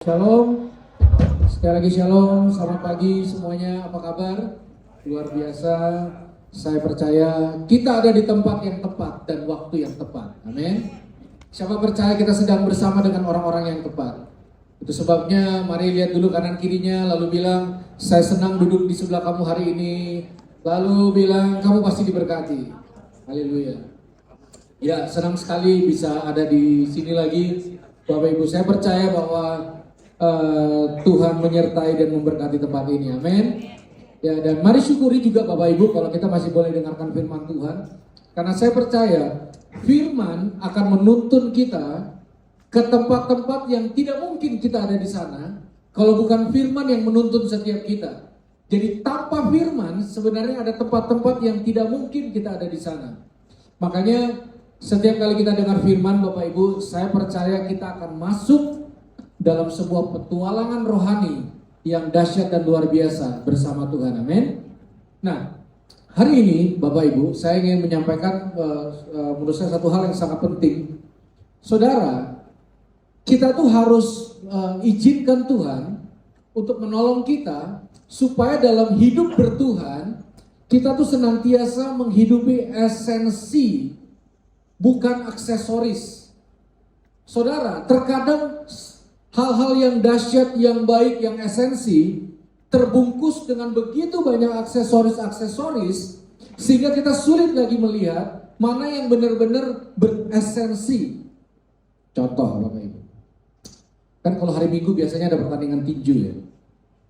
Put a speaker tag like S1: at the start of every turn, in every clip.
S1: Shalom, sekali lagi shalom, selamat pagi semuanya, apa kabar? Luar biasa, saya percaya kita ada di tempat yang tepat dan waktu yang tepat, amin. Siapa percaya kita sedang bersama dengan orang-orang yang tepat? Itu sebabnya mari lihat dulu kanan kirinya, lalu bilang, saya senang duduk di sebelah kamu hari ini. Lalu bilang, kamu pasti diberkati. Haleluya. Ya, senang sekali bisa ada di sini lagi. Bapak Ibu, saya percaya bahwa Tuhan menyertai dan memberkati tempat ini, amin. Ya, dan mari syukuri juga Bapak Ibu kalau kita masih boleh dengarkan firman Tuhan, karena saya percaya firman akan menuntun kita ke tempat-tempat yang tidak mungkin kita ada di sana kalau bukan firman yang menuntun setiap kita. Jadi tanpa firman sebenarnya ada tempat-tempat yang tidak mungkin kita ada di sana. Makanya setiap kali kita dengar firman Bapak Ibu, saya percaya kita akan masuk dalam sebuah petualangan rohani yang dahsyat dan luar biasa bersama Tuhan, amin. Nah, hari ini Bapak Ibu, saya ingin menyampaikan menurut saya satu hal yang sangat penting. Saudara, kita tuh harus izinkan Tuhan untuk menolong kita supaya dalam hidup bertuhan kita tuh senantiasa menghidupi esensi, bukan aksesoris. Saudara, terkadang hal-hal yang dahsyat, yang baik, yang esensi terbungkus dengan begitu banyak aksesoris-aksesoris sehingga kita sulit lagi melihat mana yang benar-benar beresensi. Contoh Bapak Ibu, kan kalau hari Minggu biasanya ada pertandingan tinju ya.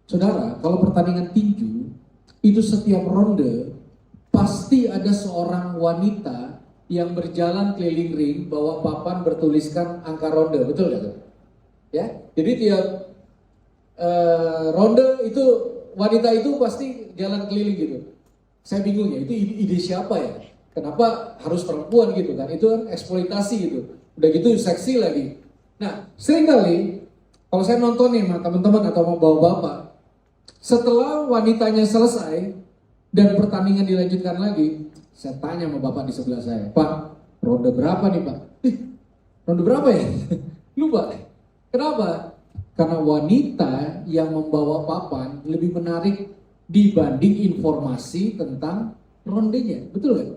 S1: Saudara, kalau pertandingan tinju itu setiap ronde pasti ada seorang wanita yang berjalan keliling ring bawa papan bertuliskan angka ronde, betul gak tuh? Ya, jadi tiap ronde itu wanita itu pasti jalan keliling gitu. Saya bingung ya, itu ide siapa ya? Kenapa harus perempuan gitu kan? Itu kan eksploitasi gitu. Udah gitu seksi lagi. Nah, seringkali kalau saya nonton nih sama teman-teman atau mau bawa bapak, setelah wanitanya selesai dan pertandingan dilanjutkan lagi, saya tanya sama bapak di sebelah saya, Pak, ronde berapa nih Pak? Ronde berapa ya? Lupa. Kenapa? Karena wanita yang membawa papan lebih menarik dibanding informasi tentang rondenya, betul kan?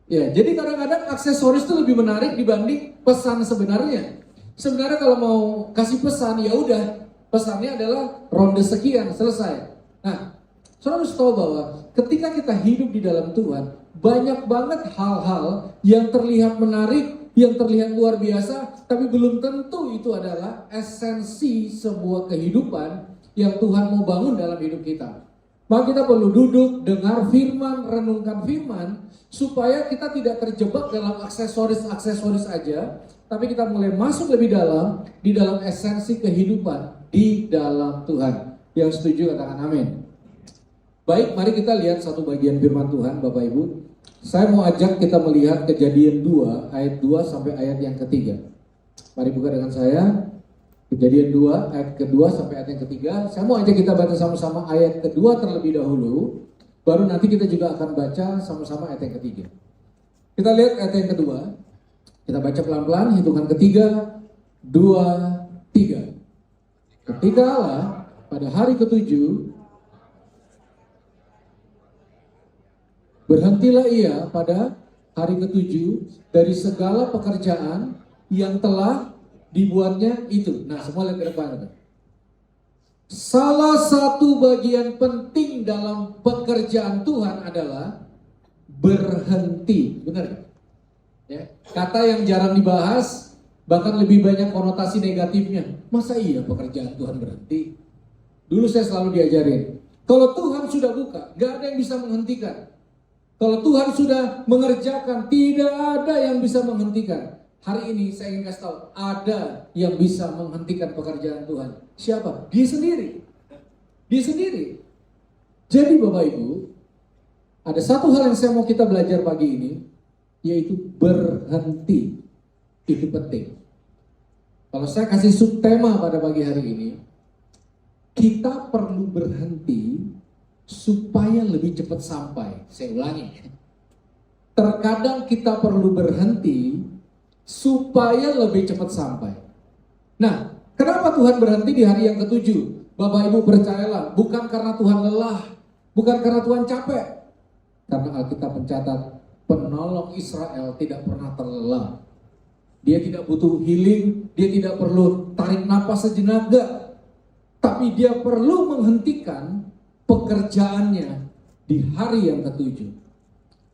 S1: Ya, jadi kadang-kadang aksesoris itu lebih menarik dibanding pesan sebenarnya. Sebenarnya kalau mau kasih pesan ya udah, pesannya adalah ronde sekian selesai. Nah, saudara harus tahu bahwa ketika kita hidup di dalam Tuhan, banyak banget hal-hal yang terlihat menarik, yang terlihat luar biasa, tapi belum tentu itu adalah esensi sebuah kehidupan yang Tuhan mau bangun dalam hidup kita. Maka kita perlu duduk, dengar firman, renungkan firman, supaya kita tidak terjebak dalam aksesoris-aksesoris aja, tapi kita mulai masuk lebih dalam, di dalam esensi kehidupan di dalam Tuhan. Yang setuju katakan amin. Baik, mari kita lihat satu bagian firman Tuhan Bapak Ibu. Saya mau ajak kita melihat Kejadian 2 ayat 2 sampai ayat yang ketiga. Mari buka dengan saya Kejadian 2 ayat kedua sampai ayat yang ketiga. Saya mau ajak kita baca sama-sama ayat kedua terlebih dahulu, baru nanti kita juga akan baca sama-sama ayat yang ketiga. Kita lihat ayat yang kedua. Kita baca pelan-pelan, hitungan ketiga, 2, 3. Ketika Allah pada hari ketujuh, berhentilah ia pada hari ketujuh dari segala pekerjaan yang telah dibuatnya itu. Nah, semua lihat ke depan. Salah satu bagian penting dalam pekerjaan Tuhan adalah berhenti. Benar? Ya. Kata yang jarang dibahas, bahkan lebih banyak konotasi negatifnya. Masa iya pekerjaan Tuhan berhenti? Dulu saya selalu diajarin, kalau Tuhan sudah buka, gak ada yang bisa menghentikan. Kalau Tuhan sudah mengerjakan, tidak ada yang bisa menghentikan. Hari ini saya ingin kasih tahu, ada yang bisa menghentikan pekerjaan Tuhan. Siapa? Dia sendiri. Dia sendiri. Jadi Bapak Ibu, ada satu hal yang saya mau kita belajar pagi ini, yaitu berhenti. Itu penting. Kalau saya kasih subtema pada pagi hari ini, kita perlu berhenti supaya lebih cepat sampai. Saya ulangi. Terkadang kita perlu berhenti supaya lebih cepat sampai. Nah, Kenapa Tuhan berhenti di hari yang ketujuh? Bapak Ibu percayalah, bukan karena Tuhan lelah, bukan karena Tuhan capek. Karena Alkitab mencatat, penolong Israel tidak pernah terlelah. Dia tidak butuh healing, dia tidak perlu tarik napas sejenak, enggak. Tapi dia perlu menghentikan pekerjaannya di hari yang ketujuh.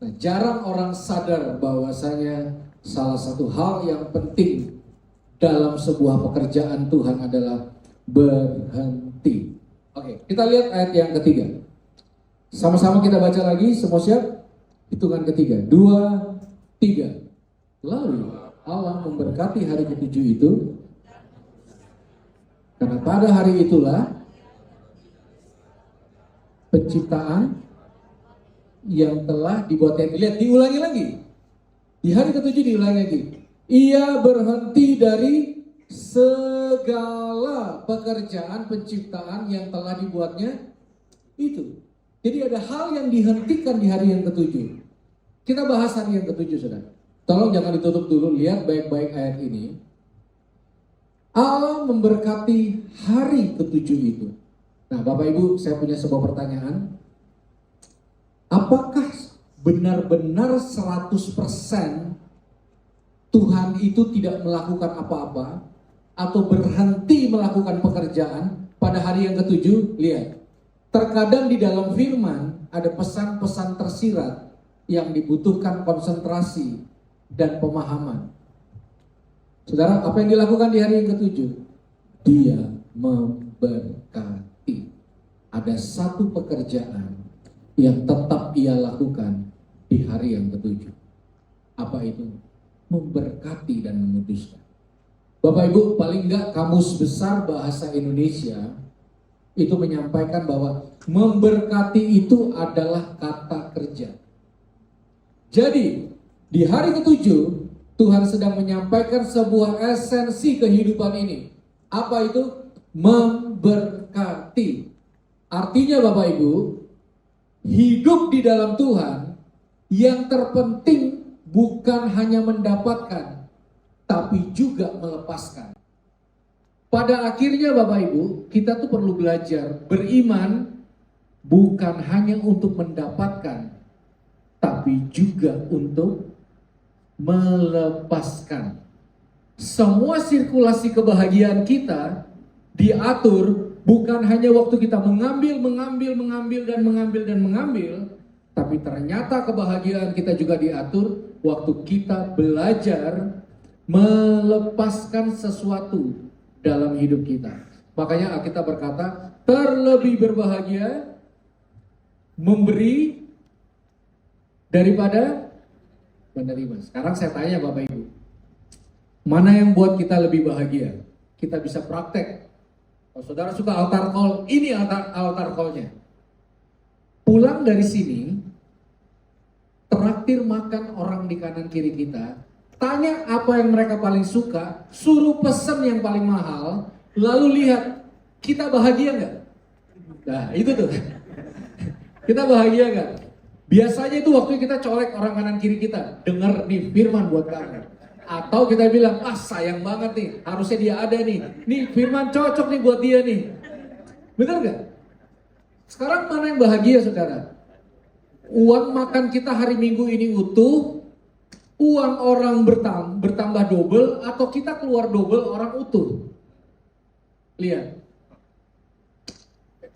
S1: Nah, jarang orang sadar bahwasanya salah satu hal yang penting dalam sebuah pekerjaan Tuhan adalah berhenti. Oke, kita lihat ayat yang ketiga. Sama-sama kita baca lagi, semua siap? Hitungan ketiga, 2, 3. Lalu Allah memberkati hari ketujuh itu, karena pada hari itulah penciptaan yang telah dibuatnya. Lihat, diulangi lagi. Di hari ketujuh diulangi lagi. Ia berhenti dari segala pekerjaan penciptaan yang telah dibuatnya itu. Jadi ada hal yang dihentikan di hari yang ketujuh. Kita bahas hari yang ketujuh, saudara. Tolong jangan ditutup dulu, lihat baik-baik ayat ini. Allah memberkati hari ketujuh itu. Nah, Bapak Ibu, saya punya sebuah pertanyaan. Apakah benar-benar 100% Tuhan itu tidak melakukan apa-apa atau berhenti melakukan pekerjaan pada hari yang ketujuh? Lihat, terkadang di dalam firman ada pesan-pesan tersirat yang dibutuhkan konsentrasi dan pemahaman. Saudara, apa yang dilakukan di hari yang ketujuh? Dia memberkati. Ada satu pekerjaan yang tetap ia lakukan di hari yang ketujuh. Apa itu? Memberkati dan menguduskan. Bapak Ibu, paling enggak Kamus Besar Bahasa Indonesia itu menyampaikan bahwa memberkati itu adalah kata kerja. Jadi, di hari ketujuh, Tuhan sedang menyampaikan sebuah esensi kehidupan ini. Apa itu? Memberkati. Artinya Bapak Ibu, hidup di dalam Tuhan yang terpenting bukan hanya mendapatkan, tapi juga melepaskan. Pada akhirnya Bapak Ibu, kita tuh perlu belajar beriman bukan hanya untuk mendapatkan, tapi juga untuk melepaskan. Semua sirkulasi kebahagiaan kita diatur bukan hanya waktu kita mengambil, tapi ternyata kebahagiaan kita juga diatur waktu kita belajar melepaskan sesuatu dalam hidup kita. Makanya kita berkata, terlebih berbahagia memberi daripada menerima. Sekarang saya tanya Bapak Ibu, mana yang buat kita lebih bahagia? Kita bisa praktek. Kalau saudara suka altar call, ini altar call-nya. Pulang dari sini, traktir makan orang di kanan kiri kita, tanya apa yang mereka paling suka, suruh pesen yang paling mahal, lalu lihat, kita bahagia nggak? Nah itu tuh, kita bahagia nggak? Biasanya itu waktu kita colek orang kanan kiri kita, dengar nih firman buat kamu. Atau kita bilang, sayang banget nih, harusnya dia ada nih. Nih firman cocok nih buat dia nih. Benar nggak? Sekarang mana yang bahagia saudara? Uang makan kita hari Minggu ini utuh, uang orang bertambah double, atau kita keluar double orang utuh? Lihat.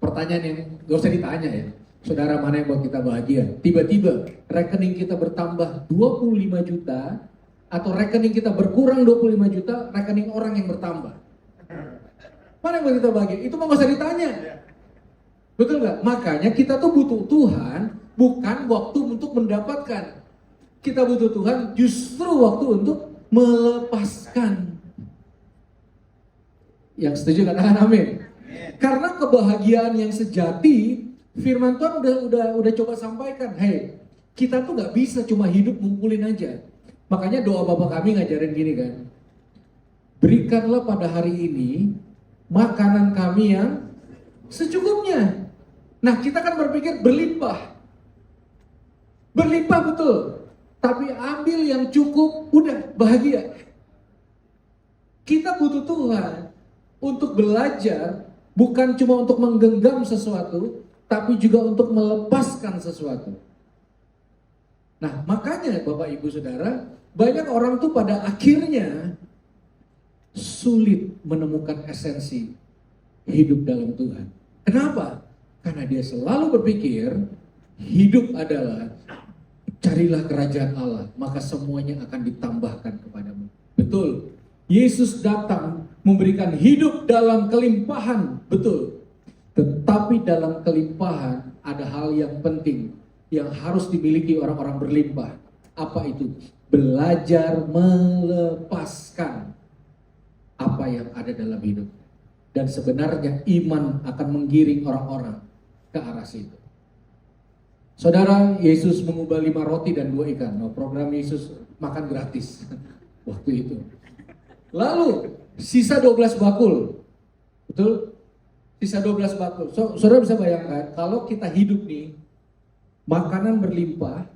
S1: Pertanyaan yang gak usah ditanya ya. Saudara, mana yang buat kita bahagia? Tiba-tiba rekening kita bertambah 25 juta, atau rekening kita berkurang 25 juta, rekening orang yang bertambah. Mana yang buat kita bahagia? Itu mah gak usah ditanya. Betul gak? Makanya kita tuh butuh Tuhan, bukan waktu untuk mendapatkan. Kita butuh Tuhan justru waktu untuk melepaskan. Yang setuju katakan amin. Karena kebahagiaan yang sejati, firman Tuhan udah coba sampaikan. Hey, kita tuh gak bisa cuma hidup ngumpulin aja. Makanya doa Bapak kami ngajarin gini kan. Berikanlah pada hari ini makanan kami yang secukupnya. Nah kita kan berpikir berlimpah. Berlimpah betul. Tapi ambil yang cukup, udah bahagia. Kita butuh Tuhan Untuk belajar bukan cuma untuk menggenggam sesuatu, tapi juga untuk melepaskan sesuatu. Nah, makanya Bapak Ibu Saudara, banyak orang tuh pada akhirnya sulit menemukan esensi hidup dalam Tuhan. Kenapa? Karena dia selalu berpikir hidup adalah carilah kerajaan Allah, maka semuanya akan ditambahkan kepadamu. Betul, Yesus datang memberikan hidup dalam kelimpahan, betul. Tetapi dalam kelimpahan ada hal yang penting yang harus dimiliki orang-orang berlimpah. Apa itu? Belajar melepaskan apa yang ada dalam hidup. Dan sebenarnya iman akan menggiring orang-orang ke arah situ. Saudara, Yesus mengubah 5 roti dan 2 ikan. Nah, program Yesus makan gratis waktu itu. Lalu sisa 12 bakul. Betul? Sisa 12 bakul. Saudara bisa bayangkan kalau kita hidup nih, makanan berlimpah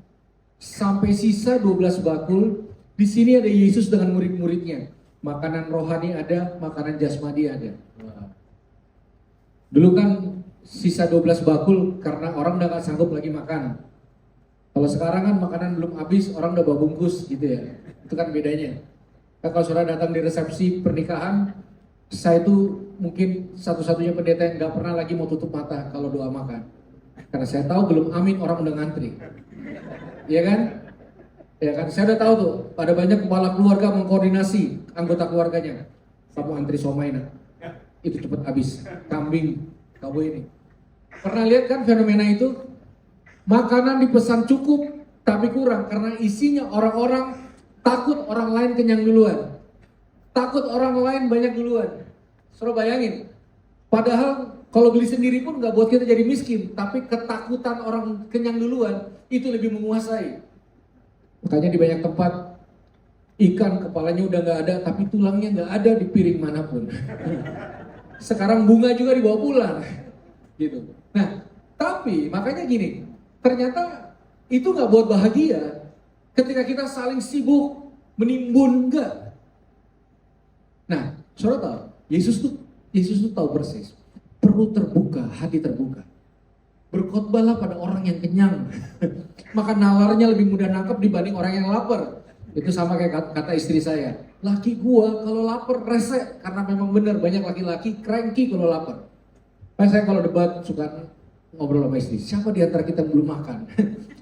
S1: sampai sisa 12 bakul. Di sini ada Yesus dengan murid-muridnya. Makanan rohani ada, makanan jasmani ada. Dulu kan sisa 12 bakul karena orang udah gak sanggup lagi makan. Kalau sekarang kan makanan belum habis, orang udah bawa bungkus gitu ya. Itu kan bedanya. Nah, kalau saudara datang di resepsi pernikahan, saya itu mungkin satu-satunya pendeta yang gak pernah lagi mau tutup mata kalau doa makan. Karena saya tahu belum amin orang udah ngantri. Iya kan? Ya kan, saya udah tahu tuh, ada banyak kepala keluarga mengkoordinasi anggota keluarganya. Kamu antri somai nak, itu cepat habis. Kambing, kamu ini. Pernah lihat kan fenomena itu? Makanan dipesan cukup, tapi kurang karena isinya orang-orang takut orang lain kenyang duluan. Takut orang lain banyak duluan. Saudara bayangin, padahal kalau beli sendiri pun nggak buat kita jadi miskin, tapi ketakutan orang kenyang duluan itu lebih menguasai. Makanya di banyak tempat ikan kepalanya udah nggak ada, tapi tulangnya nggak ada di piring manapun. Sekarang bunga juga dibawa pulang, gitu. Nah, tapi makanya gini, ternyata itu nggak buat bahagia ketika kita saling sibuk menimbun, enggak. Nah, saudara tahu, Yesus tuh tahu persis, perut terbuka, hati terbuka. Berkhotbahlah pada orang yang kenyang, maka nalarnya lebih mudah nangkep dibanding orang yang lapar. Itu sama kayak kata istri saya, laki gua kalau lapar rese, karena memang benar banyak laki-laki cranky kalau lapar. Nah, saya kalau debat suka ngobrol sama istri, siapa di antara kita yang belum makan?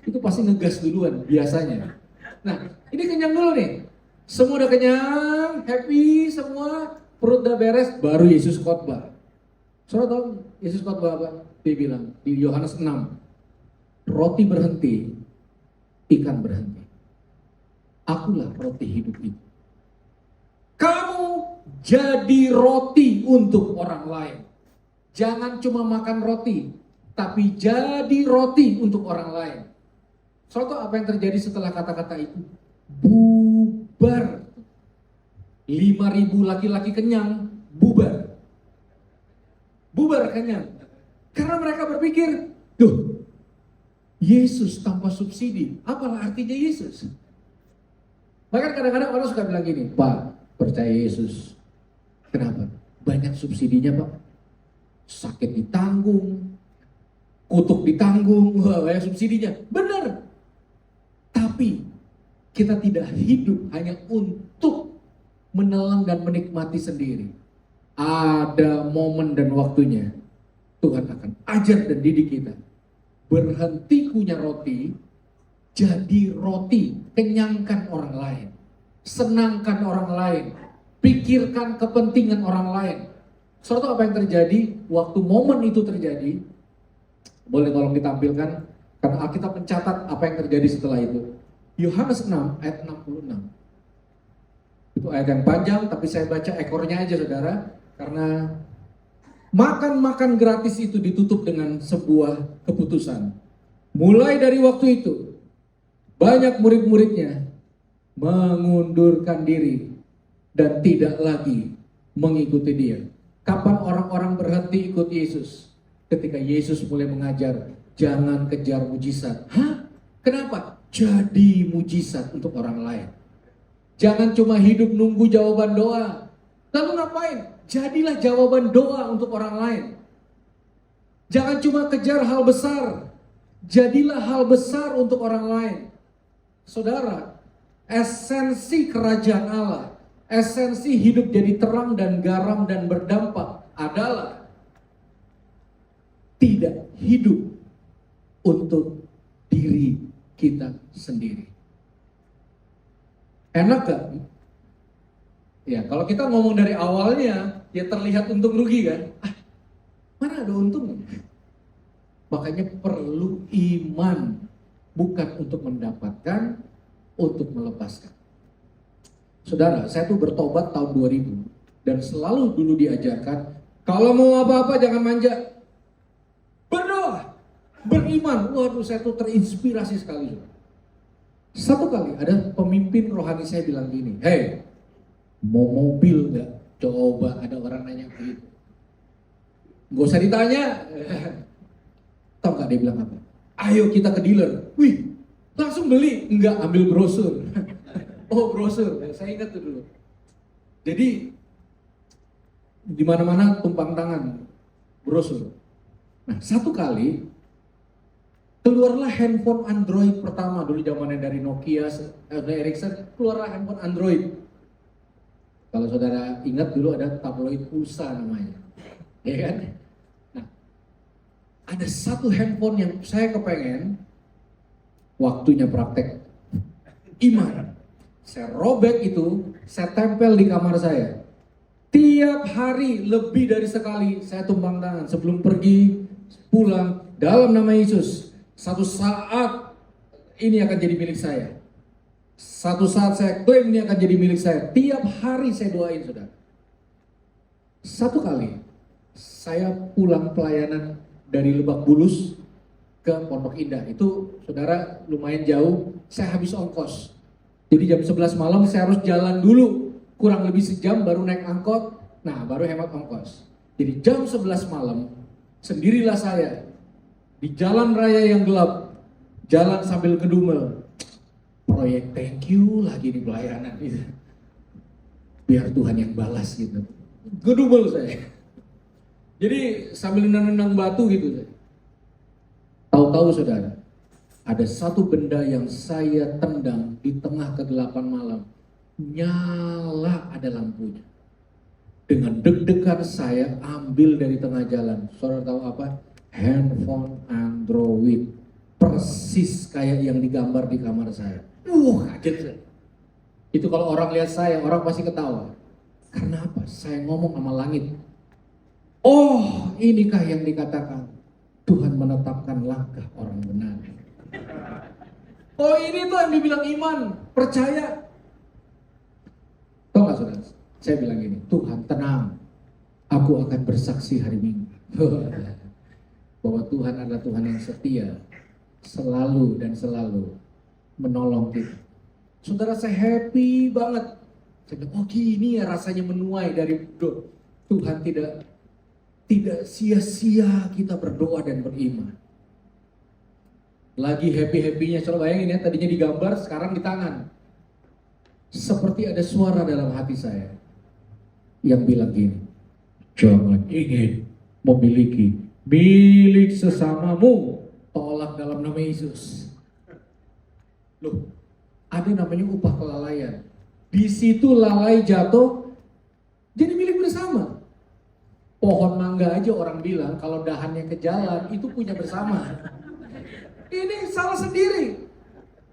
S1: Itu pasti ngegas duluan biasanya. Nah, ini kenyang dulu nih, semua udah kenyang, happy semua, perut udah beres, baru Yesus khotbah. Saudara tahu Yesus khotbah apa? Dia bilang di Yohanes 6, roti berhenti, ikan berhenti. Akulah roti hidup itu. Kamu jadi roti untuk orang lain. Jangan cuma makan roti, tapi jadi roti untuk orang lain. Saudara tahu apa yang terjadi setelah kata-kata itu? Bubar. 5.000 laki-laki kenyang, bubar. Bubar kenyang. Karena mereka berpikir, duh, Yesus tanpa subsidi, apalah artinya Yesus? Bahkan kadang-kadang orang suka bilang gini, Pak, percaya Yesus. Kenapa? Banyak subsidinya Pak. Sakit ditanggung, kutuk ditanggung, banyak subsidinya. Benar. Tapi kita tidak hidup hanya untuk menelan dan menikmati sendiri. Ada momen dan waktunya Tuhan akan ajar dan didik kita. Berhenti punya roti, jadi roti, kenyangkan orang lain, senangkan orang lain, pikirkan kepentingan orang lain. Saudara, apa yang terjadi waktu momen itu terjadi? Boleh tolong ditampilkan, karena Alkitab mencatat apa yang terjadi setelah itu. Yohanes 6 ayat 66. Itu ayat yang panjang, tapi saya baca ekornya aja saudara, karena makan gratis itu ditutup dengan sebuah keputusan. Mulai dari waktu itu, banyak murid-muridnya mengundurkan diri dan tidak lagi mengikuti dia. Kapan orang-orang berhenti ikut Yesus? Ketika Yesus mulai mengajar, jangan kejar mujizat. Hah? Kenapa? Jadi mujizat untuk orang lain. Jangan cuma hidup nunggu jawaban doa. Lalu ngapain? jadilah jawaban doa untuk orang lain. Jangan cuma kejar hal besar, jadilah hal besar untuk orang lain. Saudara, esensi kerajaan Allah, esensi hidup jadi terang dan garam dan berdampak adalah tidak hidup untuk diri kita sendiri. Enak gak? Ya, kalau kita ngomong dari awalnya, ya terlihat untung rugi kan? Mana ada untungnya? Makanya perlu iman, bukan untuk mendapatkan, untuk melepaskan. Saudara, saya tuh bertobat tahun 2000 dan selalu dulu diajarkan, kalau mau apa-apa jangan manja. Berdoa, beriman. Waduh, saya tuh terinspirasi sekali. Satu kali ada pemimpin rohani saya bilang gini, "Hey, mau mobil nggak?" Coba ada orang nanya begitu. Gak usah ditanya. Tahu nggak dia bilang apa? Ayo kita ke dealer. Wih, langsung beli. Enggak, ambil brosur. Oh, brosur. Saya ingat tuh dulu. Jadi di mana-mana tumpang tangan brosur. Nah, satu kali keluarlah handphone Android pertama dulu zamannya dari Nokia, dari Ericsson, keluarlah handphone Android. Kalau saudara ingat dulu ada tabloid pulsa namanya, ya kan? Nah, ada satu handphone yang saya kepengen, waktunya praktek iman. Saya robek itu, saya tempel di kamar saya. Tiap hari lebih dari sekali saya tumpang tangan sebelum pergi, pulang, dalam nama Yesus. Satu saat ini akan jadi milik saya. Satu saat saya klaim ini akan jadi milik saya. Tiap hari saya doain, saudara. Satu kali saya pulang pelayanan dari Lebak Bulus ke Pondok Indah. Itu saudara lumayan jauh, saya habis ongkos. Jadi jam 11 malam saya harus jalan dulu. Kurang lebih sejam baru naik angkot. Nah, baru hemat ongkos. Jadi jam 11 malam sendirilah saya di jalan raya yang gelap. Jalan sambil ngedumel. Proyek thank you lagi di pelayanan gitu. Biar Tuhan yang balas gitu. Gedubel saya. Jadi sambil nendang batu gitu. Tahu-tahu saudara, ada satu benda yang saya tendang di tengah kegelapan malam. Nyala ada lampunya. Dengan deg-degan saya ambil dari tengah jalan. Saudara tahu apa? Handphone Android. Persis kayak yang digambar di kamar saya. Kaget saya. Itu kalau orang lihat saya, orang pasti ketawa. Karena apa? Saya ngomong sama langit. Oh, inikah yang dikatakan Tuhan menetapkan langkah orang benar. Oh, ini tuh yang dibilang iman, percaya. Tahu nggak saudara? Saya bilang gini, Tuhan tenang, aku akan bersaksi hari Minggu. Bahwa Tuhan adalah Tuhan yang setia, selalu dan selalu menolong kita. Saudara, saya happy banget. Saya bilang, oh gini ya rasanya menuai dari doa. Tuhan tidak sia-sia kita berdoa dan beriman. Lagi happy-happynya, coba bayangin ya, tadinya digambar, sekarang di tangan. Seperti ada suara dalam hati saya yang bilang gini, jangan ingin memiliki milik sesamamu, tolak dalam nama Yesus. Loh, ada namanya upah kelalaian. Di situ lalai jatuh, jadi milik bersama. Pohon mangga aja orang bilang kalau dahannya ke jalan itu punya bersama. Ini salah sendiri.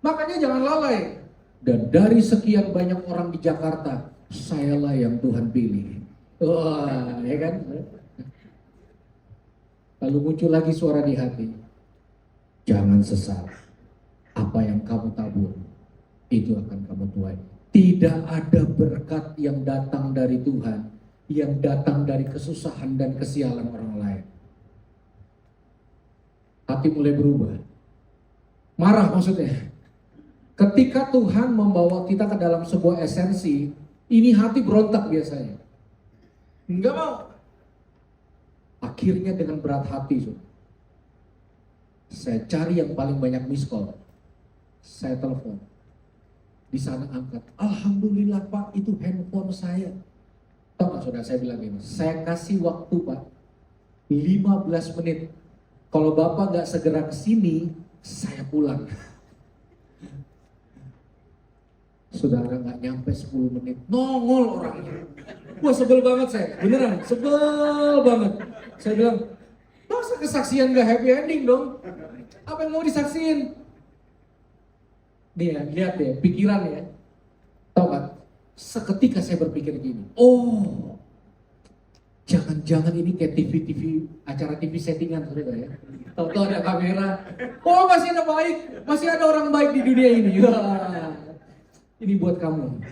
S1: Makanya jangan lalai. Dan dari sekian banyak orang di Jakarta, sayalah yang Tuhan pilih. Wah, ya kan? Lalu muncul lagi suara di hati. Jangan sesal. Apa yang kamu tabur, itu akan kamu tuai. Tidak ada berkat yang datang dari Tuhan, yang datang dari kesusahan dan kesialan orang lain. Hati mulai berubah. Marah maksudnya. Ketika Tuhan membawa kita ke dalam sebuah esensi, ini hati berontak biasanya. Enggak mau. Akhirnya dengan berat hati, saya cari yang paling banyak miss call. Saya telepon. Di sana angkat. Alhamdulillah Pak, itu handphone saya. Tahu nggak saudara, saya bilang gini, saya kasih waktu Pak, 15 menit. Kalau Bapak nggak segera ke sini, saya pulang. Saudara nggak nyampe 10 menit, nongol orangnya. Wah sebel banget saya, beneran, sebel banget. Saya bilang, masa kesaksian gak happy ending dong? Apa yang mau disaksiin? Nih ya, lihat deh, pikiran ya. Tahu kan? Seketika saya berpikir gini, oh, jangan-jangan ini kayak TV, acara TV settingan, saudara ya. Tahu-tahu ada kamera, oh masih ada baik, masih ada orang baik di dunia ini. Wah, ini buat kamu.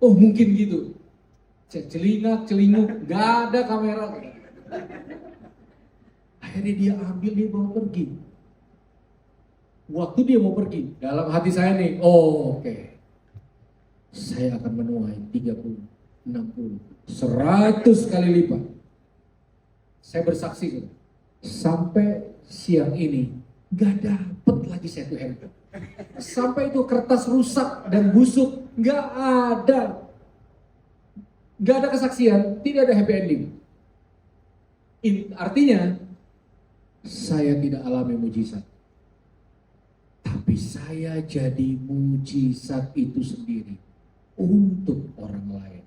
S1: Oh mungkin gitu. Celingak, gak ada kamera. Akhirnya dia ambil, dia bawa pergi. Waktu dia mau pergi, dalam hati saya nih, oh oke. Saya akan menuai 30, 60, 100 kali lipat. Saya bersaksi, sampai siang ini gak dapet lagi saya tuh handphone. Sampai itu kertas rusak dan busuk, gak ada. Gak ada kesaksian, tidak ada happy ending. Artinya, saya tidak alami mujizat. Tapi saya jadi mujizat itu sendiri untuk orang lain.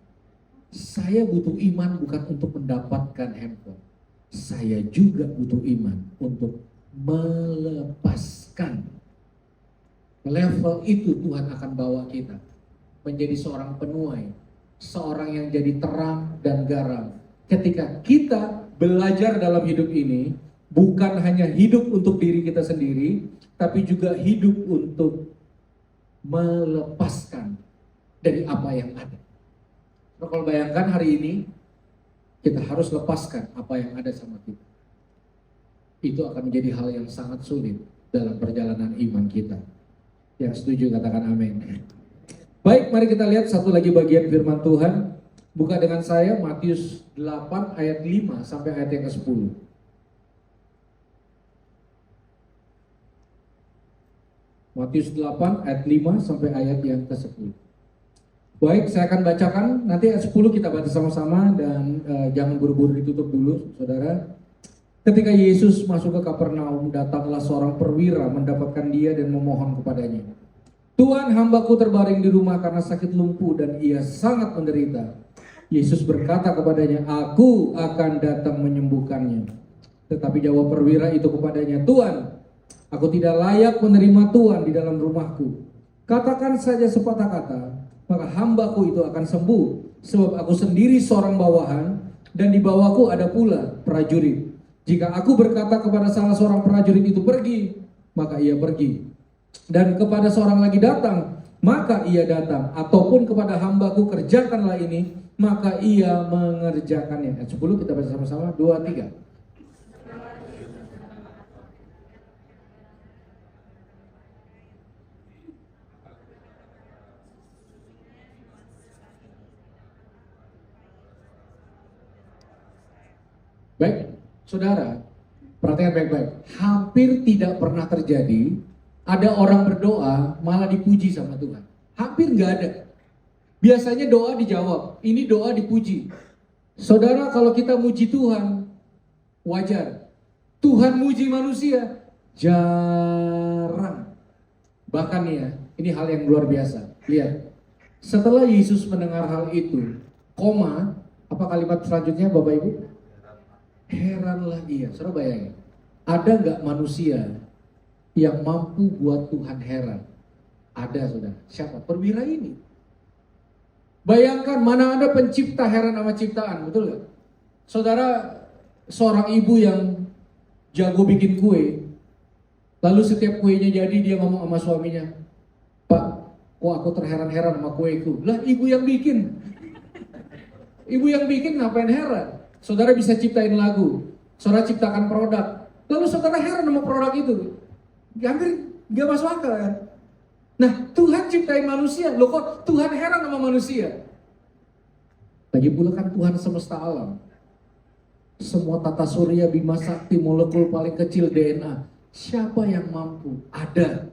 S1: Saya butuh iman bukan untuk mendapatkan handphone. Saya juga butuh iman untuk melepaskan. Level itu Tuhan akan bawa kita menjadi seorang penuai, seorang yang jadi terang dan garam. Ketika kita belajar dalam hidup ini, bukan hanya hidup untuk diri kita sendiri, tapi juga hidup untuk melepaskan dari apa yang ada. Nah, kalau bayangkan hari ini, kita harus lepaskan apa yang ada sama kita. Itu akan menjadi hal yang sangat sulit dalam perjalanan iman kita. Yang setuju katakan amin. Baik, mari kita lihat satu lagi bagian firman Tuhan. Buka dengan saya Matius 8 ayat 5 sampai ayat yang ke-10. Matius 8 ayat 5 sampai ayat yang ke-10. Baik, saya akan bacakan, nanti ayat 10 kita baca sama-sama dan jangan buru-buru ditutup dulu, saudara. Ketika Yesus masuk ke Kapernaum, datanglah seorang perwira mendapatkan dia dan memohon kepadanya. Tuhan, hambaku terbaring di rumah karena sakit lumpuh dan ia sangat menderita. Yesus berkata kepadanya, aku akan datang menyembuhkannya. Tetapi jawab perwira itu kepadanya, Tuhan, aku tidak layak menerima Tuhan di dalam rumahku. Katakan saja sepatah kata, maka hambaku itu akan sembuh. Sebab aku sendiri seorang bawahan dan di bawahku ada pula prajurit. Jika aku berkata kepada salah seorang prajurit itu pergi, maka ia pergi. Dan kepada seorang lagi datang, maka ia datang. Ataupun kepada hambaku kerjakanlah ini, maka ia mengerjakannya. Ayat 10 kita baca sama-sama, 2, 3. Baik, saudara, perhatikan baik-baik. Hampir tidak pernah terjadi ada orang berdoa malah dipuji sama Tuhan. Hampir nggak ada. Biasanya doa dijawab, ini doa dipuji. Saudara, kalau kita muji Tuhan, wajar. Tuhan muji manusia, jarang. Bahkan ya, ini hal yang luar biasa. Lihat, setelah Yesus mendengar hal itu, apa kalimat selanjutnya Bapak Ibu? Heranlah ia. Saudara bayangin, ada nggak manusia yang mampu buat Tuhan heran? Ada, saudara. Siapa? Perwira ini. Bayangkan, mana ada pencipta heran sama ciptaan, betul nggak? Saudara, seorang ibu yang jago bikin kue, lalu setiap kuenya jadi dia ngomong sama suaminya, Pak, kok aku terheran-heran sama kueku? Lah, ibu yang bikin. Ibu yang bikin ngapain heran? Saudara bisa ciptain lagu, saudara ciptakan produk, lalu saudara heran sama produk itu. Hampir gak masuk akal kan? Nah, Tuhan ciptain manusia, loh kok Tuhan heran sama manusia? Lagi pula kan Tuhan semesta alam. Semua tata surya, bima sakti, molekul paling kecil DNA. Siapa yang mampu? Ada.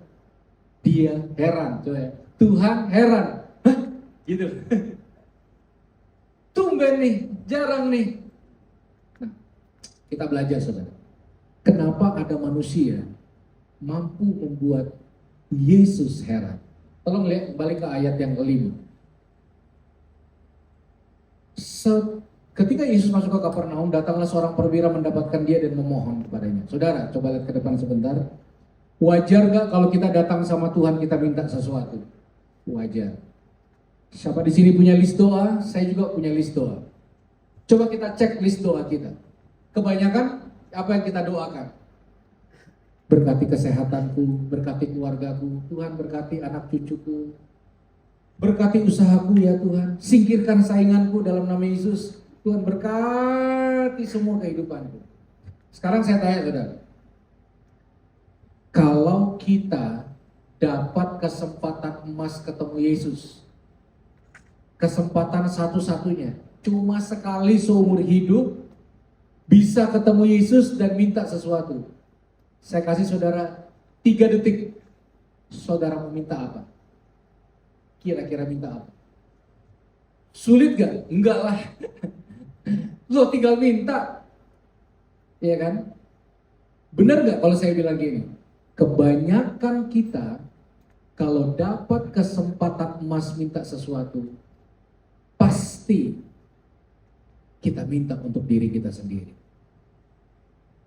S1: Dia heran. Tuhan heran. Hah? Gitu. Tuh tumben nih, jarang nih. Nah, kita belajar saudara. Kenapa ada manusia mampu membuat Yesus heran? Tolong lihat balik ke ayat yang kelima. Ketika Yesus masuk ke Kapernaum, datanglah seorang perwira mendapatkan dia dan memohon kepadanya. Saudara, coba lihat ke depan sebentar. Wajar gak kalau kita datang sama Tuhan kita minta sesuatu? Wajar. Siapa di sini punya list doa? Saya juga punya list doa. Coba kita cek list doa kita. Kebanyakan apa yang kita doakan? Berkati kesehatanku, berkati keluargaku, Tuhan berkati anak cucuku, berkati usahaku ya Tuhan, singkirkan sainganku dalam nama Yesus. Tuhan berkati semua kehidupanku. Sekarang saya tanya saudara, kalau kita dapat kesempatan emas ketemu Yesus, kesempatan satu-satunya, cuma sekali seumur hidup, bisa ketemu Yesus dan minta sesuatu. Saya kasih saudara 3 detik. Saudara mau minta apa? Kira-kira minta apa? Sulit gak? Enggak lah. Lo tinggal minta. Iya kan? Benar gak kalau saya bilang gini? Kebanyakan kita kalau dapat kesempatan emas minta sesuatu, pasti kita minta untuk diri kita sendiri.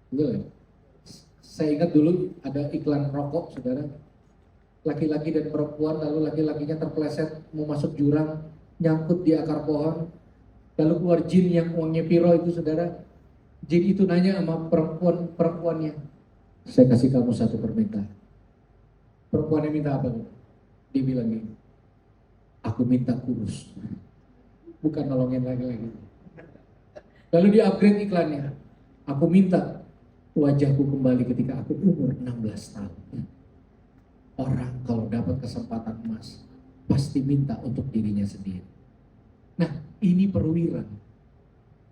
S1: Betul ya? Saya ingat dulu ada iklan rokok, saudara. Laki-laki dan perempuan, lalu laki-lakinya terpeleset mau masuk jurang, nyangkut di akar pohon, lalu keluar jin yang uangnya piro itu, saudara. Jin itu nanya sama perempuannya, saya kasih kamu satu permintaan. Perempuannya minta apa? Dia bilang gini, aku minta kurus, bukan nolongin lagi-lagi. Lalu dia upgrade iklannya, aku minta wajahku kembali ketika aku umur 16 tahun. Orang kalau dapat kesempatan emas, pasti minta untuk dirinya sendiri. Nah, ini perwira.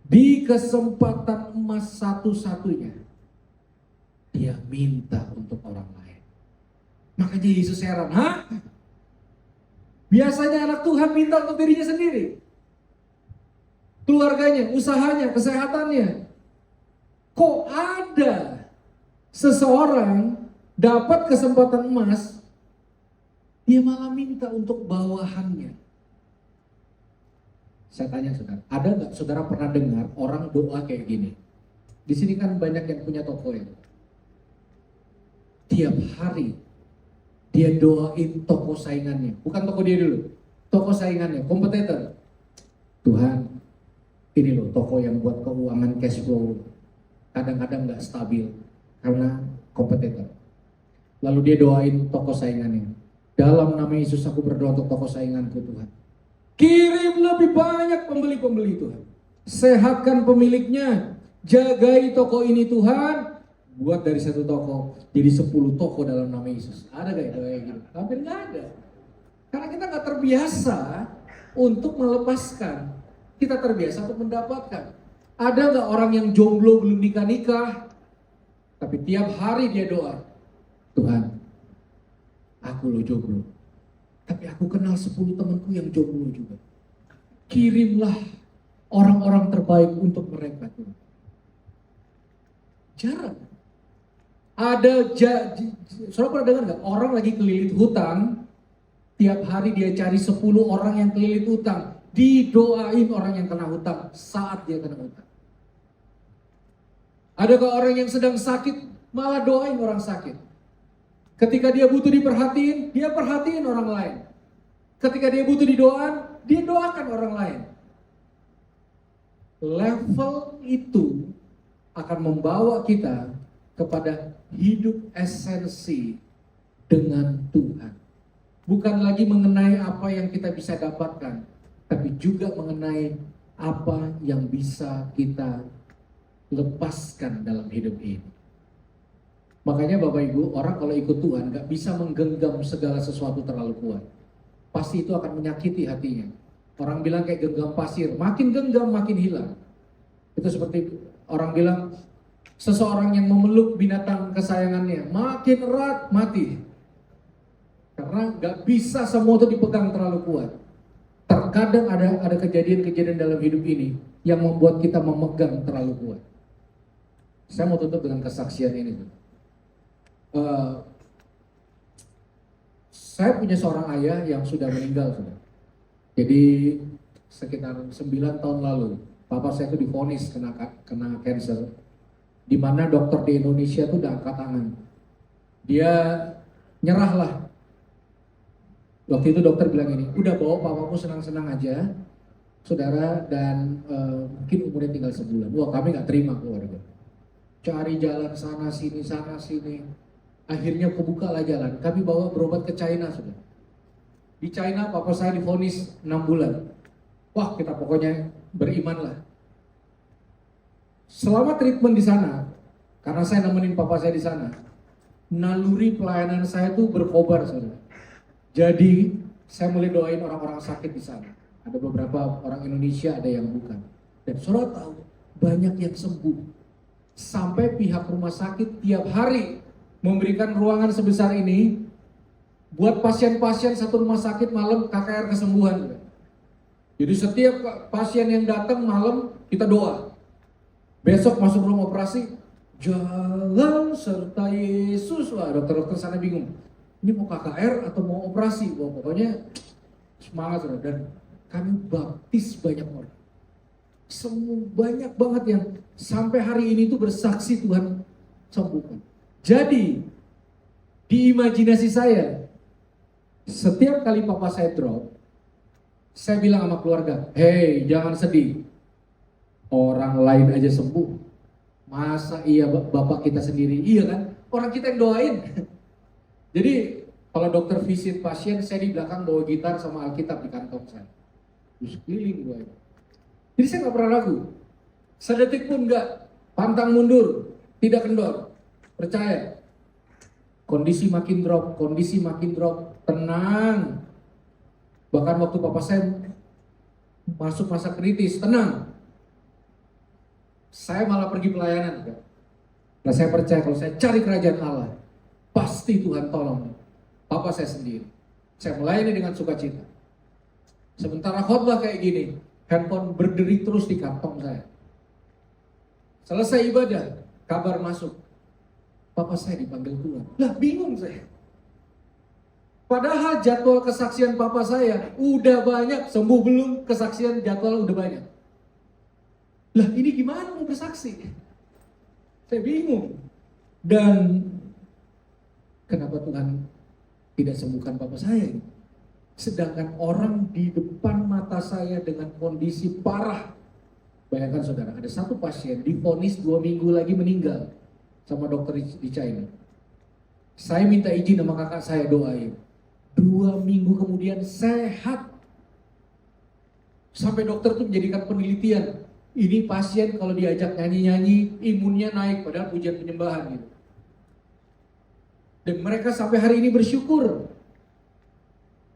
S1: Di kesempatan emas satu-satunya, dia minta untuk orang lain. Makanya Yesus heran, hah? Biasanya anak Tuhan minta untuk dirinya sendiri. Keluarganya, usahanya, kesehatannya. Kok ada seseorang dapat kesempatan emas, dia malah minta untuk bawahannya? Saya tanya saudara, ada nggak saudara pernah dengar orang doa kayak gini? Di sini kan banyak yang punya toko ya. Tiap hari dia doain toko saingannya, bukan toko dia dulu, toko saingannya, kompetitor. Tuhan, ini loh toko yang buat keuangan cash flow kadang-kadang nggak stabil karena kompetitor. Lalu dia doain toko saingannya. Dalam nama Yesus aku berdoa untuk toko sainganku Tuhan. Kirim lebih banyak pembeli-pembeli Tuhan. Sehatkan pemiliknya. Jagai toko ini Tuhan. Buat dari 1 toko jadi 10 toko dalam nama Yesus. Ada gak doa gitu? Hampir gak ada. Karena kita gak terbiasa untuk melepaskan. Kita terbiasa untuk mendapatkan. Ada gak orang yang jomblo belum nikah-nikah, tapi tiap hari dia doa, Tuhan, aku lo jomblo, tapi aku kenal 10 temanku yang jomblo juga. Kirimlah orang-orang terbaik untuk mereka Tuhan. Jarang. Saudara pernah dengar gak? Orang lagi kelilit hutang, tiap hari dia cari 10 orang yang kelilit hutang, didoain orang yang kena hutang saat dia kena hutang. Adakah orang yang sedang sakit, malah doain orang sakit. Ketika dia butuh diperhatiin, dia perhatiin orang lain. Ketika dia butuh didoakan, dia doakan orang lain. Level itu akan membawa kita kepada hidup esensi dengan Tuhan. Bukan lagi mengenai apa yang kita bisa dapatkan, tapi juga mengenai apa yang bisa kita lepaskan dalam hidup ini. Makanya Bapak Ibu, orang kalau ikut Tuhan gak bisa menggenggam segala sesuatu terlalu kuat. Pasti itu akan menyakiti hatinya. Orang bilang kayak genggam pasir, makin genggam makin hilang. Itu seperti orang bilang, seseorang yang memeluk binatang kesayangannya, makin erat mati. Karena gak bisa semua itu dipegang terlalu kuat. terkadang ada kejadian-kejadian dalam hidup ini yang membuat kita memegang terlalu kuat. Saya mau tutup dengan kesaksian ini. Saya punya seorang ayah yang sudah meninggal, sudah. Jadi sekitar 9 tahun lalu, papa saya itu divonis kena cancer, di mana dokter di Indonesia tuh udah angkat tangan. Dia nyerahlah. Waktu itu dokter bilang ini, udah bawa papamu senang-senang aja, saudara, dan mungkin umurnya tinggal sebulan. Wah, kami nggak terima keluarga. Cari jalan sana sini. Akhirnya kebukalah jalan. Kami bawa berobat ke China, sudah. Di China papa saya divonis 6 bulan. Wah, kita pokoknya beriman lah. Selama treatment di sana, karena saya nemenin papa saya di sana, naluri pelayanan saya tuh berkobar, saudara. Jadi saya mulai doain orang-orang sakit di sana. Ada beberapa orang Indonesia, ada yang bukan. Dan saudara tahu, banyak yang sembuh. Sampai pihak rumah sakit tiap hari memberikan ruangan sebesar ini buat pasien-pasien satu rumah sakit malam KKR kesembuhan. Jadi setiap pasien yang datang malam kita doa. Besok masuk ruang operasi, jalan serta Yesus. Wah, dokter-dokter sana bingung. Ini mau KKR atau mau operasi? Wah, pokoknya semangat, saudara. Dan kami baptis banyak orang. Semua banyak banget yang sampai hari ini tuh bersaksi Tuhan sembuhkan. Jadi di imajinasi saya, setiap kali papa saya drop, saya bilang sama keluarga, hey, jangan sedih. Orang lain aja sembuh. Masa iya bapak kita sendiri? Iya kan? Orang kita yang doain. Jadi kalau dokter visit pasien, saya di belakang bawa gitar sama Alkitab di kantong saya. Terus keliling gue. Jadi saya nggak pernah ragu. Sedetik pun nggak pantang mundur, tidak kendor. Percaya. Kondisi makin drop, tenang. Bahkan waktu papa saya masuk masa kritis, tenang. Saya malah pergi pelayanan. Nah, saya percaya kalau saya cari kerajaan Allah, pasti Tuhan tolong papa saya sendiri. Saya melayani dengan sukacita. Sementara khotbah kayak gini, handphone berderi terus di kantong saya. Selesai ibadah, kabar masuk. Papa saya dipanggil Tuhan. Lah, bingung saya. Padahal jadwal kesaksian papa saya udah banyak, sembuh belum, kesaksian jadwal udah banyak. Lah, ini gimana mau bersaksi? Saya bingung. Dan kenapa Tuhan tidak sembuhkan papa saya? Sedangkan orang di depan mata saya dengan kondisi parah. Bayangkan saudara, ada satu pasien divonis 2 minggu lagi meninggal sama dokter di China. Saya minta izin sama kakak saya doain. 2 minggu kemudian sehat. Sampai dokter tuh menjadikan penelitian. Ini pasien kalau diajak nyanyi-nyanyi, imunnya naik, padahal pujian penyembahan gitu. Dan mereka sampai hari ini bersyukur.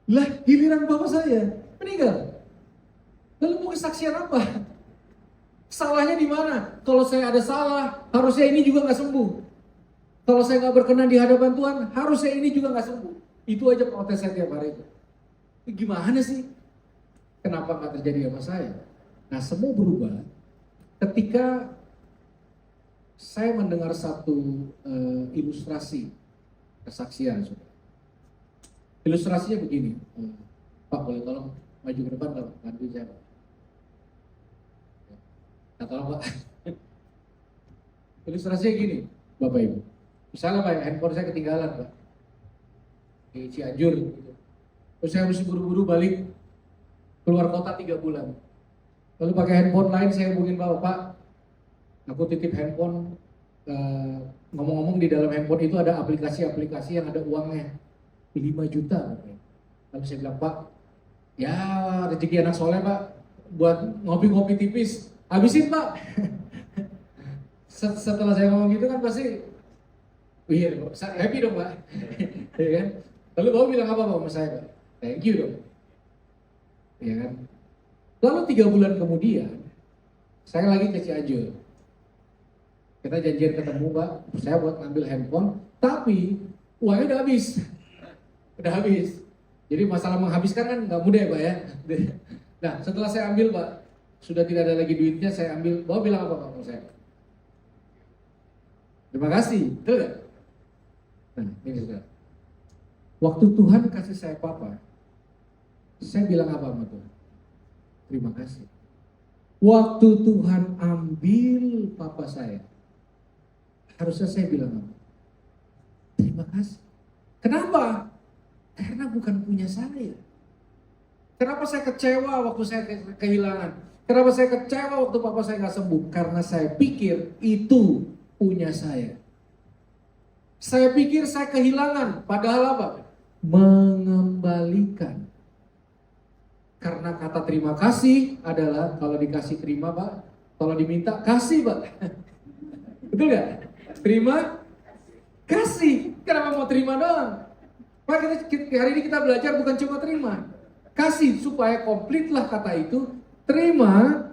S1: Lah, giliran bapak saya meninggal. Lalu mau kesaksian apa? Salahnya di mana? Kalau saya ada salah, harusnya ini juga nggak sembuh. Kalau saya nggak berkenan di hadapan Tuhan, harusnya ini juga nggak sembuh. Itu aja protes saya tiap hari itu. Gimana sih? Kenapa nggak terjadi sama saya? Nah, semua berubah ketika saya mendengar satu ilustrasi kesaksian. Ilustrasinya begini. Pak, boleh tolong maju ke depan, Pak? Bantu saya, Pak. Nah, tolong, Pak. Ilustrasinya gini, Bapak Ibu. Misalnya Pak, handphone saya ketinggalan, Pak, di Cianjur gitu. Terus saya mesti buru-buru balik keluar kota 3 bulan. Lalu pakai handphone lain saya hubungin Bapak, aku titip handphone. Ngomong-ngomong di dalam handphone itu ada aplikasi-aplikasi yang ada uangnya 5 juta. Lalu saya bilang, Pak, ya rezeki anak soleh Pak, buat ngopi-ngopi tipis, habisin Pak. Setelah saya ngomong gitu kan pasti, iya, happy dong Pak. Ya kan? Lalu Bapak bilang apa Pak sama saya Pak? Thank you dong. Ya kan? Lalu 3 bulan kemudian, saya lagi ke Cianjur. Kita janjian ketemu Pak, saya buat ngambil handphone, tapi uangnya udah habis. Udah habis. Jadi masalah menghabiskan kan nggak mudah ya Pak ya. Nah, setelah saya ambil, Pak, sudah tidak ada lagi duitnya, saya ambil. Bapak bilang apa, Pak, sama saya? Terima kasih, betul gak? Nah, ini sudah. Waktu Tuhan kasih saya papa, saya bilang apa sama Tuhan? Terima kasih. Waktu Tuhan ambil papa saya, harusnya saya bilang apa? Terima kasih. Kenapa? Karena bukan punya saya. Kenapa saya kecewa waktu saya kehilangan? Kenapa saya kecewa waktu papa saya nggak sembuh? Karena saya pikir itu punya saya. Saya pikir saya kehilangan, padahal apa? Mengembalikan. Karena kata terima kasih adalah kalau dikasih terima, Pak. Kalau diminta kasih, Pak. Betul nggak? Terima kasih. Kenapa mau terima doang? Pak, hari ini kita belajar bukan cuma terima, kasih, supaya komplitlah kata itu. Terima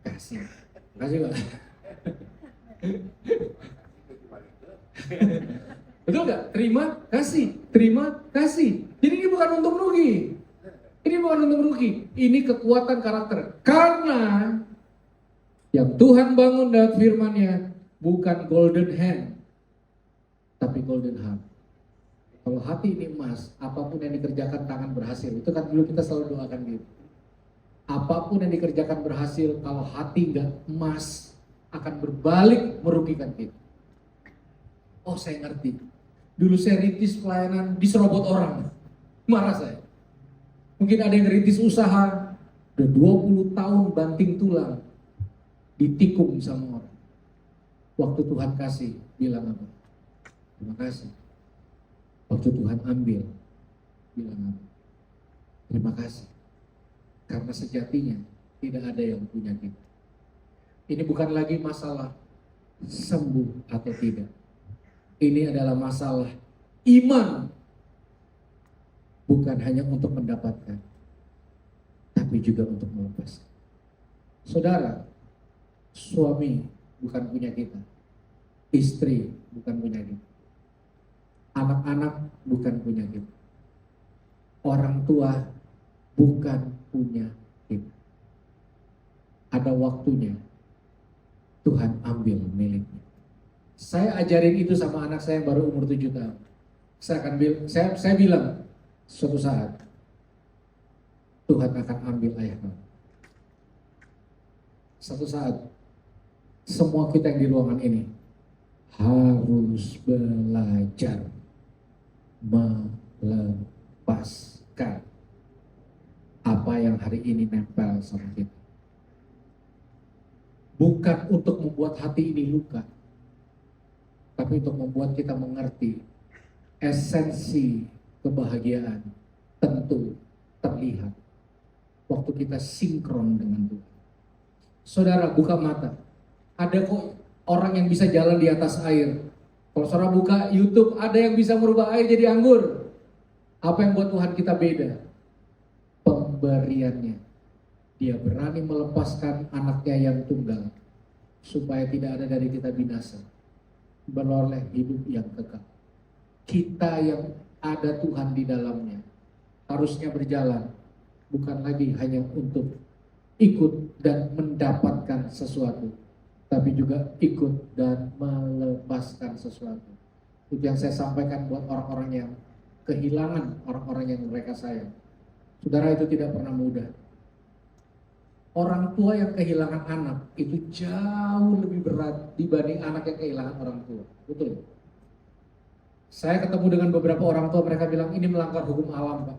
S1: kasih. Kasih, Pak. Betul nggak? Terima kasih, terima kasih. Jadi ini bukan untung rugi. Ini bukan untung rugi. Ini kekuatan karakter. Karena yang Tuhan bangun dalam firman-Nya bukan golden hand, tapi golden heart. Kalau hati ini emas, apapun yang dikerjakan tangan berhasil. Itu kan dulu kita selalu doakan gitu. Apapun yang dikerjakan berhasil, kalau hati nggak emas, akan berbalik merugikan kita. Oh, saya ngerti. Dulu saya rintis pelayanan, diserobot orang. Marah saya. Mungkin ada yang rintis usaha, udah 20 tahun banting tulang, ditikung sama orang. Waktu Tuhan kasih, bilang apa? Terima kasih. Waktu Tuhan ambil, bilang apa? Terima kasih. Karena sejatinya tidak ada yang punya kita. Ini bukan lagi masalah sembuh atau tidak. Ini adalah masalah iman. Bukan hanya untuk mendapatkan, tapi juga untuk melepaskan. Saudara, suami bukan punya kita. Istri bukan punya kita. Anak-anak bukan punya kita. Orang tua bukan punya kita. Ada waktunya Tuhan ambil miliknya. Saya ajarin itu sama anak saya yang baru umur 7 tahun. Saya bilang, suatu saat Tuhan akan ambil ayah kamu. Suatu saat semua kita yang di ruangan ini harus belajar melepaskan apa yang hari ini nempel sama kita. Bukan untuk membuat hati ini luka, tapi untuk membuat kita mengerti esensi kebahagiaan tentu terlihat waktu kita sinkron dengan Tuhan. Saudara, buka mata. Ada kok orang yang bisa jalan di atas air. Kalau saudara buka YouTube, ada yang bisa merubah air jadi anggur. Apa yang buat Tuhan kita beda? Pemberiannya. Dia berani melepaskan anaknya yang tunggal, supaya tidak ada dari kita binasa, beroleh hidup yang kekal. Kita yang ada Tuhan di dalamnya harusnya berjalan, bukan lagi hanya untuk ikut dan mendapatkan sesuatu, tapi juga ikut dan melepaskan sesuatu. Itu yang saya sampaikan buat orang-orang yang kehilangan orang-orang yang mereka sayang. Saudara, itu tidak pernah mudah. Orang tua yang kehilangan anak itu jauh lebih berat dibanding anak yang kehilangan orang tua. Betul? Saya ketemu dengan beberapa orang tua, mereka bilang ini melanggar hukum alam, Pak.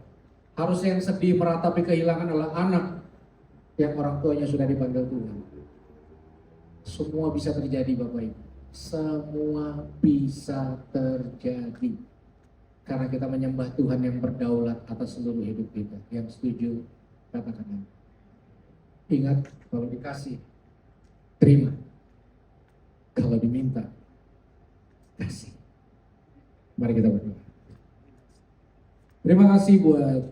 S1: Harusnya yang sedih meratapi kehilangan adalah anak yang orang tuanya sudah dipanggil Tuhan. Semua bisa terjadi, Bapak Ibu. Semua bisa terjadi. Karena kita menyembah Tuhan yang berdaulat atas seluruh hidup kita. Yang setuju, katakan amin. Ingat, kalau dikasih, terima. Kalau diminta, kasih. Mari kita berdoa. Terima kasih buat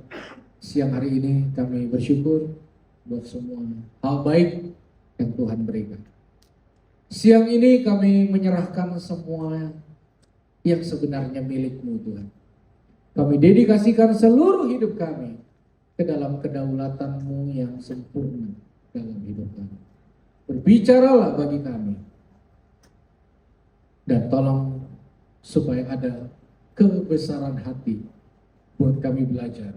S1: siang hari ini. Kami bersyukur buat semua hal baik yang Tuhan berikan. Siang ini kami menyerahkan semua yang sebenarnya milik-Mu, Tuhan. Kami dedikasikan seluruh hidup kami ke dalam kedaulatan-Mu yang sempurna dalam hidup kami. Berbicaralah bagi kami. Dan tolong supaya ada kebesaran hati buat kami belajar.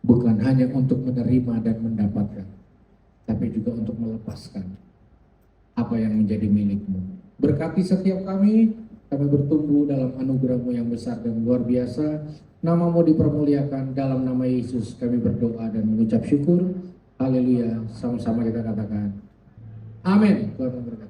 S1: Bukan hanya untuk menerima dan mendapatkan, tapi juga untuk melepaskan apa yang menjadi milik-Mu. Berkati setiap kami bertumbuh dalam anugerah-Mu yang besar dan luar biasa. Nama-Mu dipermuliakan, dalam nama Yesus kami berdoa dan mengucap syukur. Haleluya, sama-sama kita katakan amin. Tuhan memberkati.